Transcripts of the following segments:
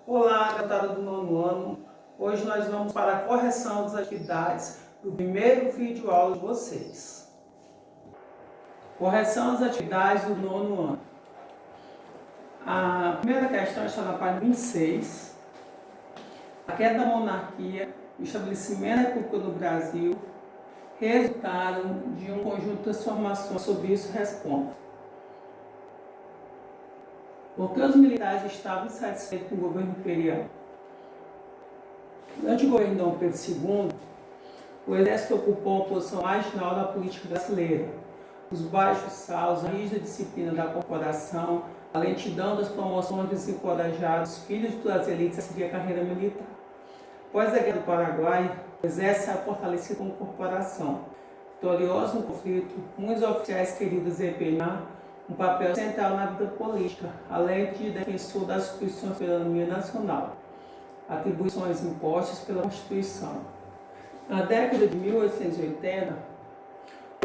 Olá, garotada do nono ano. Hoje nós vamos para a correção das atividades do primeiro vídeo aula de vocês. Correção das atividades do nono ano. A primeira questão está na página 26. A queda da monarquia e o estabelecimento da República no Brasil resultaram de um conjunto de transformações. Sobre isso, responda. Porque os militares estavam insatisfeitos com o governo imperial. Durante o governo Dom Pedro II, o exército ocupou uma posição marginal da política brasileira. Os baixos salários, a rígida disciplina da corporação, a lentidão das promoções desencorajaram os filhos das elites a seguir a carreira militar. Após a Guerra do Paraguai, o exército era fortalecido como corporação. Vitorioso no conflito, muitos oficiais queriam desempenhar um papel central na vida política, além de defensor das instituições da soberania nacional, atribuições impostas pela Constituição. Na década de 1880,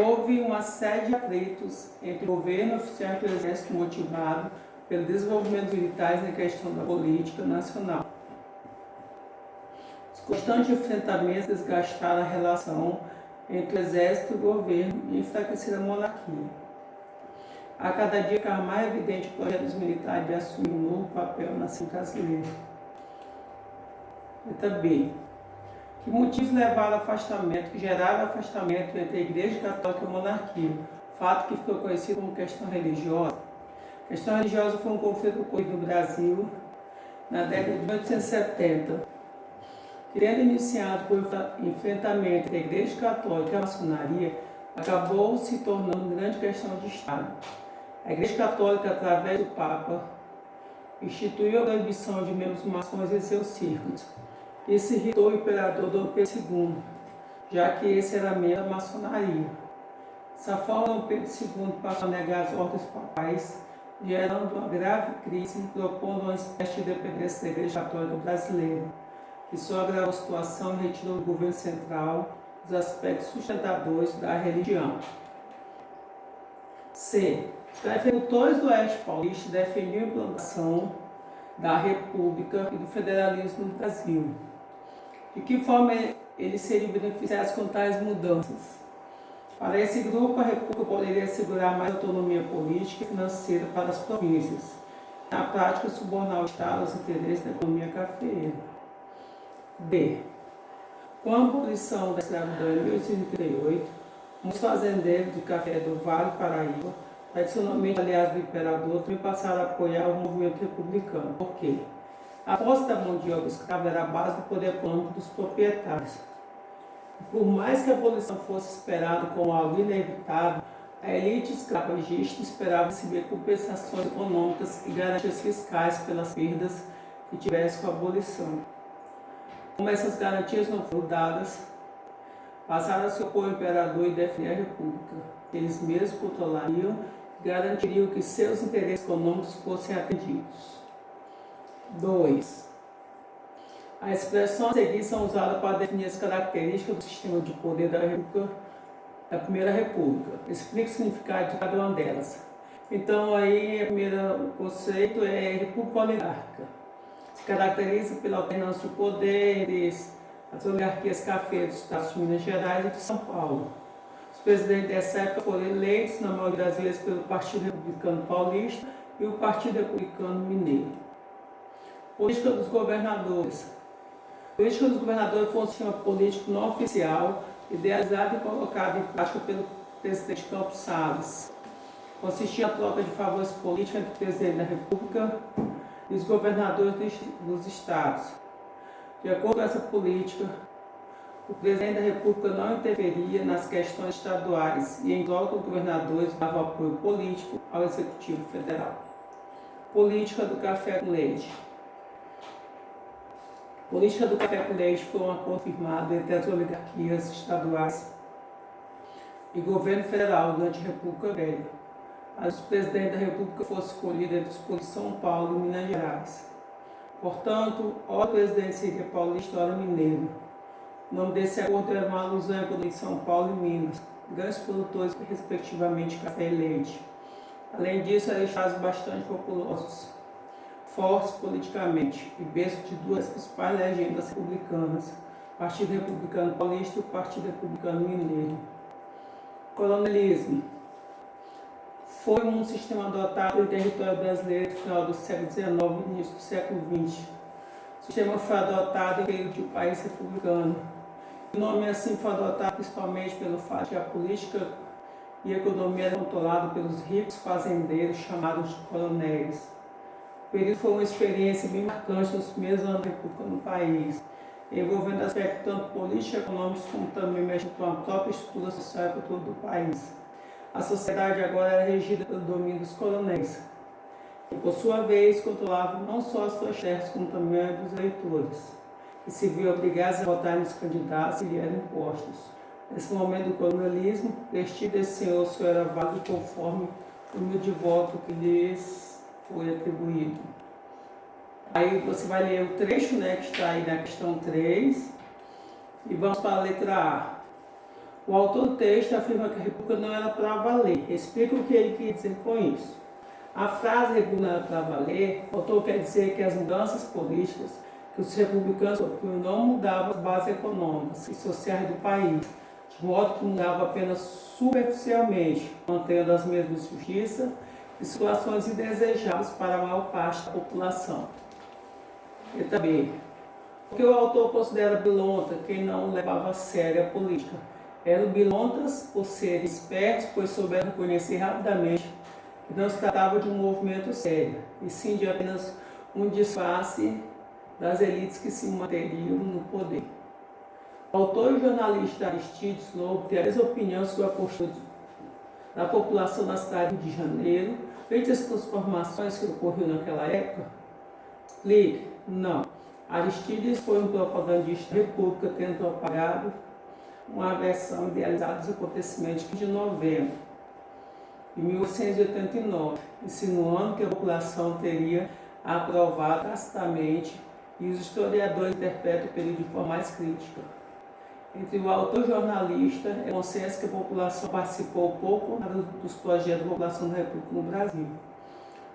houve uma série de atritos entre o governo e oficiais do exército motivado pelo desenvolvimento dos militares na questão da política nacional. Os constantes enfrentamentos desgastaram a relação entre o exército e o governo e enfraqueceram a monarquia. A cada dia ficava mais evidente o projeto dos militares de assumir um novo papel na nação brasileira. Letra B. Que motivos levaram ao afastamento, que geraram afastamento entre a Igreja Católica e a monarquia? Fato que ficou conhecido como questão religiosa. A questão religiosa foi um conflito ocorrido no Brasil na década de 1870. Tendo iniciado por enfrentamento entre a Igreja Católica e a maçonaria, acabou se tornando uma grande questão de Estado. A Igreja Católica, através do Papa, instituiu a proibição de membros maçons em seus círculos. Isso irritou o imperador Dom Pedro II, já que esse era membro da maçonaria. Dessa forma, Dom Pedro II passou a negar as ordens papais, gerando uma grave crise e propondo uma espécie de dependência da Igreja Católica brasileira, que só agravou a situação e retirou do governo central os aspectos sustentadores da religião. C. Os agricultores do Oeste Paulista defendiam a implantação da República e do federalismo no Brasil. De que forma eles seriam beneficiados com tais mudanças? Para esse grupo, a República poderia assegurar mais autonomia política e financeira para as províncias. Na prática, subornar o Estado aos interesses da economia cafeeira. D. Com a abolição da escravidão em 1838, muitos fazendeiros de café do Vale do Paraíba, tradicionalmente aliados do imperador, também passaram a apoiar o movimento republicano. Por quê? A posse da mão de obra escrava era a base do poder econômico dos proprietários. Por mais que a abolição fosse esperada como algo inevitável, a elite escravagista esperava receber compensações econômicas e garantias fiscais pelas perdas que tivesse com a abolição. Como essas garantias não foram dadas, passaram a se opor ao imperador e defender a República. Eles mesmos controlariam e garantiriam que seus interesses econômicos fossem atendidos. 2. A expressão a seguir são usadas para definir as características do sistema de poder da Primeira República. Explique o significado de cada uma delas. Então, aí, o primeiro conceito é República Oligárquica. Se caracteriza pela alternância de poder entre as oligarquias cafeiras dos estados de Minas Gerais e de São Paulo. Os presidentes dessa época foram eleitos, na maioria das vezes, pelo Partido Republicano Paulista e o Partido Republicano Mineiro. Política dos governadores. A política dos governadores foi um sistema político não oficial, idealizado e colocado em prática pelo presidente Campos Salles. Consistia na troca de favores políticos entre o presidente da República e os governadores dos estados. De acordo com essa política, o presidente da República não interferia nas questões estaduais e, em troca, os governadores davam apoio político ao Executivo Federal. Política do café com leite. A política do café com leite foi um acordo firmado entre as oligarquias estaduais e governo federal durante a República Velha. O presidente da República fosse escolhido entre os polos de São Paulo e Minas Gerais. Portanto, ora o presidente seria paulista, ora mineiro. O nome desse acordo era uma alusão à economia de São Paulo e Minas, grandes produtores, respectivamente, de café e leite. Além disso, eram estados bastante populosos, fortes politicamente e berço de duas principais legendas republicanas, o Partido Republicano Paulista e o Partido Republicano Mineiro. Coronelismo foi um sistema adotado no território brasileiro no final do século XIX e início do século XX. O sistema foi adotado em período de um país republicano. O nome assim foi adotado principalmente pelo fato de que a política e a economia eram controladas pelos ricos fazendeiros chamados de coronéis. O período foi uma experiência bem marcante nos primeiros anos da República no país, envolvendo aspectos tanto políticos e econômicos como também mexendo com a própria estrutura social e cultural do país. A sociedade agora era regida pelo domínio dos coronéis, que por sua vez controlavam não só as suas terras, como também a dos eleitores, que se viam obrigados a votar nos candidatos e lhe eram impostos. Nesse momento do coronelismo, o prestígio desse senhor só era válido conforme o número de votos que lhes foi atribuído. Aí você vai ler o trecho, que está aí na questão 3, e vamos para a letra A. O autor do texto afirma que a República não era para valer. Explica o que ele quer dizer com isso. A frase República não era para valer, o autor quer dizer que as mudanças políticas que os republicanos propunham não mudavam as bases econômicas e sociais do país, de modo que mudava apenas superficialmente, mantendo as mesmas justiças e situações indesejáveis para a maior parte da população. Letra B. Porque o autor considera bilontra quem não levava a sério a política. Eram bilontas por serem espertos, pois souberam reconhecer rapidamente que não se tratava de um movimento sério, e sim de apenas um disfarce das elites que se manteriam no poder. O autor e jornalista Aristides Lobo tem a mesma opinião sobre a postura da população na cidade de Janeiro, frente às transformações que ocorriam naquela época. Explique. Não. Aristides foi um propagandista da República, tendo propagado uma versão idealizada dos acontecimentos de novembro de 1889, insinuando que a população teria aprovado tacitamente, e os historiadores interpretam o período de forma mais crítica. Entre o autor e o jornalista, é consenso que a população participou pouco dos projetos da população da República no Brasil,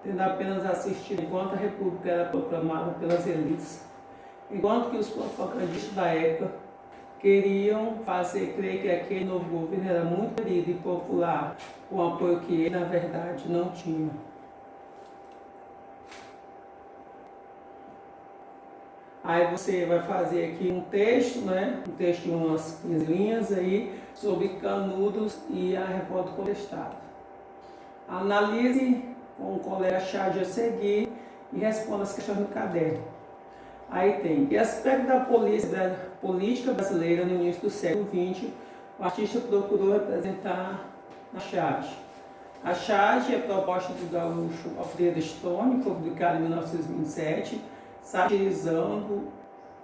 tendo apenas assistido enquanto a República era proclamada pelas elites, enquanto que os propagandistas da época queriam fazer crer que aquele novo governo era muito querido e popular, com o apoio que ele, na verdade, não tinha. Aí você vai fazer aqui um texto, um texto de umas 15 linhas aí, sobre Canudos e a revolta contestada. Analise com o colega Chad a seguir e responda as questões no caderno. Aí tem, que aspecto da política brasileira no início do século XX, o artista procurou representar na charge. A charge é proposta do gaúcho Alfredo Stone, foi publicada em 1927, satirizando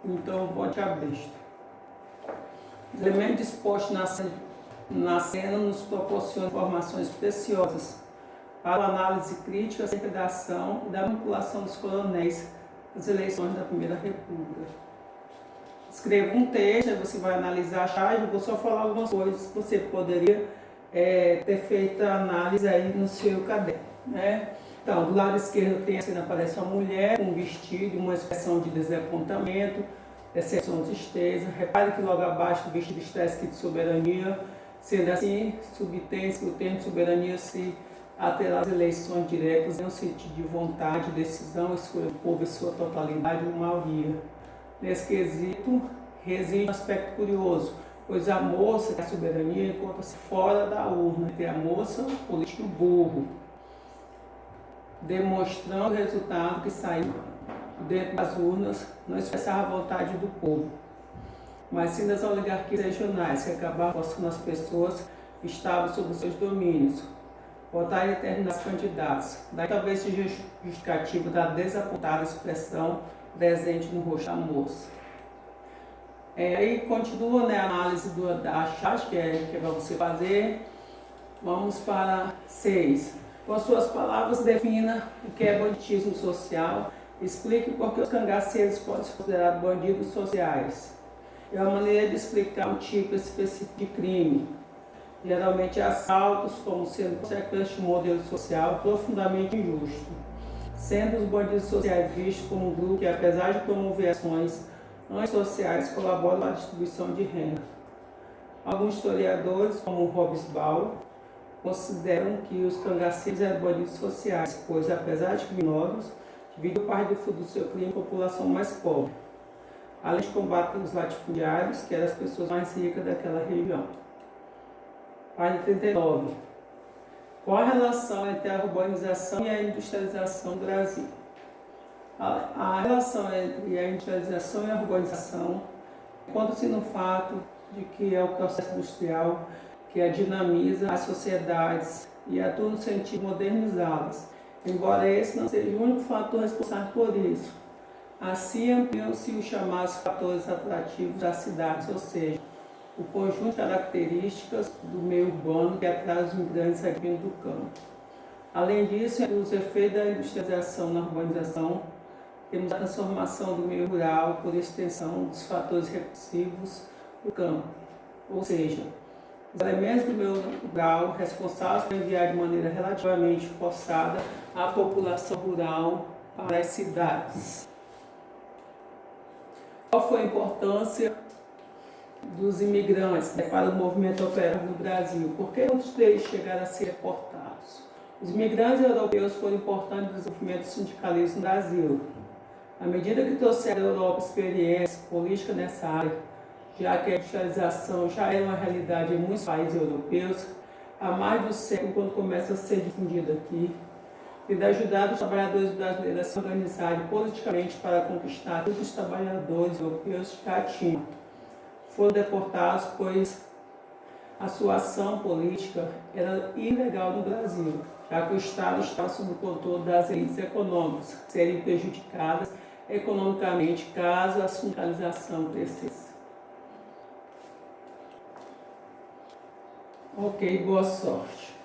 então o voto besta. Os elementos dispostos na cena nos proporcionam informações preciosas para a análise crítica acerca da ação e da manipulação dos coronéis nas eleições da Primeira República. Escreva um texto, você vai analisar a charge, eu vou só falar algumas coisas que você poderia ter feito a análise aí no seu caderno. Então, do lado esquerdo tem a cena, aparece uma mulher com um vestido, uma expressão de desapontamento, decepção, tristeza. Repare que logo abaixo do vestido está escrito soberania, sendo assim, subtém-se que o termo soberania se atrela às eleições diretas em um sentido de vontade, decisão, escolha do povo em sua totalidade ou maioria. Nesse quesito, reside um aspecto curioso, pois a moça, que é a soberania, encontra-se fora da urna, entre a moça, o político burro, demonstrando o resultado que saiu dentro das urnas, não expressava a vontade do povo, mas sim das oligarquias regionais, que acabavam forçando as pessoas que estavam sob os seus domínios votar em determinados candidatos. Daí talvez seja justificativo da desapontada expressão presente no rosto da moça. Aí continua a análise da charge, que é para você fazer. Vamos para 6. Com as suas palavras, defina o que é banditismo social. Explique por que os cangaceiros podem ser considerados bandidos sociais. É uma maneira de explicar um tipo específico de crime. geralmente assaltos como sendo consequência de um modelo social profundamente injusto, sendo os bandidos sociais vistos como um grupo que, apesar de promover ações antissociais, colaboram na distribuição de renda. Alguns historiadores, como Hobsbawm, consideram que os cangaceiros eram bandidos sociais, pois, apesar de criminosos, dividiam parte do fruto do seu crime com a população mais pobre, além de combater os latifundiários, que eram as pessoas mais ricas daquela região. Página 39. Qual a relação entre a urbanização e a industrialização do Brasil? A relação entre a industrialização e a urbanização encontra-se no fato de que é o processo industrial que dinamiza as sociedades e atua no sentido de modernizá-las, embora esse não seja o único fator responsável por isso. Assim, ampliam-se os chamados fatores atrativos das cidades, ou seja, o conjunto de características do meio urbano que atrai os imigrantes vindo do campo. Além disso, entre os efeitos da industrialização na urbanização, temos a transformação do meio rural por extensão dos fatores repulsivos do campo, ou seja, os elementos do meio rural responsáveis por enviar de maneira relativamente forçada a população rural para as cidades. Qual foi a importância dos imigrantes para o movimento operário no Brasil? Por que muitos deles chegaram a ser deportados? Os imigrantes europeus foram importantes no desenvolvimento do sindicalismo no Brasil. À medida que trouxeram à Europa experiência política nessa área, já que a industrialização já era uma realidade em muitos países europeus, há mais de um século, quando começa a ser difundida aqui, tem ajudado os trabalhadores brasileiros a se organizarem politicamente para conquistar todos os trabalhadores europeus que já tinham. Foram deportados, pois a sua ação política era ilegal no Brasil, já que o Estado estava sob o controle das elites econômicas, que seriam prejudicadas economicamente caso a sindicalização crescesse. Ok, boa sorte.